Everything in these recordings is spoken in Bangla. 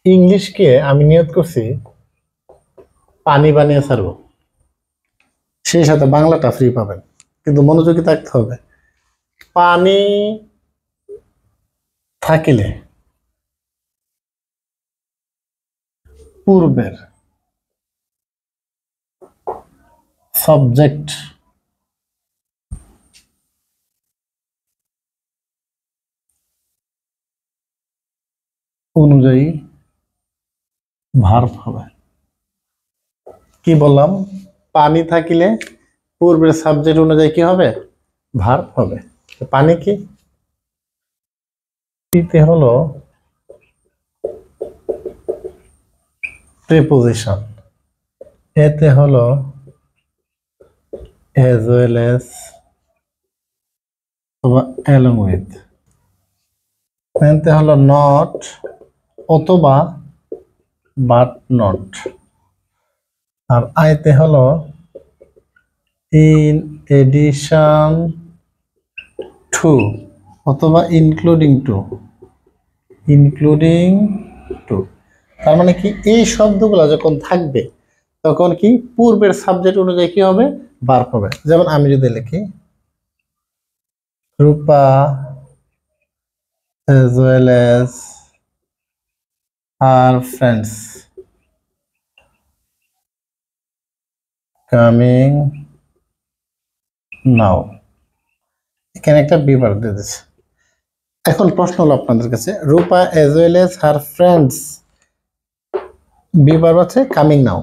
ইংলিশকে আমি নিয়ত করছি পানি বানিয়ে ছাড়বো, সেই সাথে বাংলাটা ফ্রি পাবেন, কিন্তু মনোযোগী থাকতে হবে। পানি থাকিলে পূর্বের সাবজেক্ট অনুযায়ী ভার্ব হবে। কি বললাম? পানি থাকিলে পূর্বের সাবজেক্ট অনুযায়ী কি হবে? ভার্ব হবে। পানি কি? পিতে হলো প্রিপোজিশন, এতে হলো as well as অথবা along with, এতে হলো not অথবা but not, আর আইতে হলো in addition to অথবা including to, তার মানে কি এই শব্দগুলো যখন থাকবে তখন কি পূর্বের সাবজেক্ট অনুযায়ী কি হবে? ভার্ব হবে। যেমন আমি যদি লিখি রূপা as well as her friends coming now, এখানে একটা বিভার দিয়ে দিচ্ছে। এখন প্রশ্ন হলো আপনাদের কাছে, রূপা as well as her friends, বিভার আছে কামিং নাও,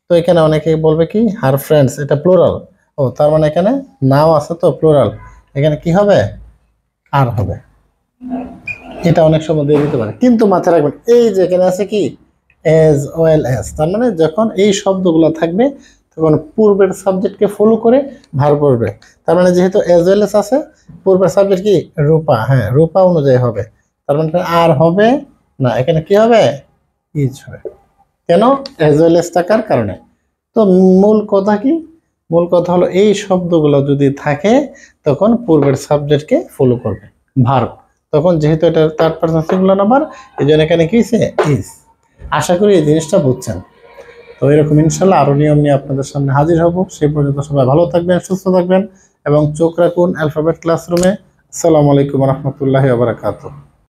তো এখানে অনেকে বলবে কি হার ফ্রেন্ডস, এটা প্লুরাল। ও তার মানে এখানে নাও আছে তো প্লুরাল, এখানে কি হবে? আর হবে। এটা অনেক সময় দিয়ে দিতে পারে, কিন্তু মাথায় রাখবেন এই যে এখানে আছে কি as well as, তার মানে যখন এই শব্দগুলো থাকবে তখন পূর্বের সাবজেক্টকে ফলো করে ভার্ব করবে। তার মানে যেহেতু as well as আছে, পূর্বের সাবজেক্ট কি রূপা, হ্যাঁ রূপা অনুযায়ী হবে। তার মানে আর হবে না, এখানে কি হবে? ইজ হবে। কেন? as well as থাকার কারণে। তো মূল কথা কি? মূল কথা হলো এই শব্দগুলো যদি থাকে তখন পূর্বের সাবজেক্টকে ফলো করবে ভার্ব, তখন যেহেতু এটা থার্ড পারসন সিঙ্গুলার নাম্বার এই জন্য এখানে কি হয়েছে? ইজ। আশা করি এই জিনিসটা বুঝছেন। তো এরকম ইনশাল্লাহ আরো নিয়ম নিয়ে আপনাদের সামনে হাজির হব। সেই পর্যন্ত সবাই ভালো থাকবেন, সুস্থ থাকবেন এবং চোখ রাখুন অ্যালফাবেট ক্লাসরুমে। আসসালামু আলাইকুম রহমতুল্লাহি ওয়া বারাকাতুহু।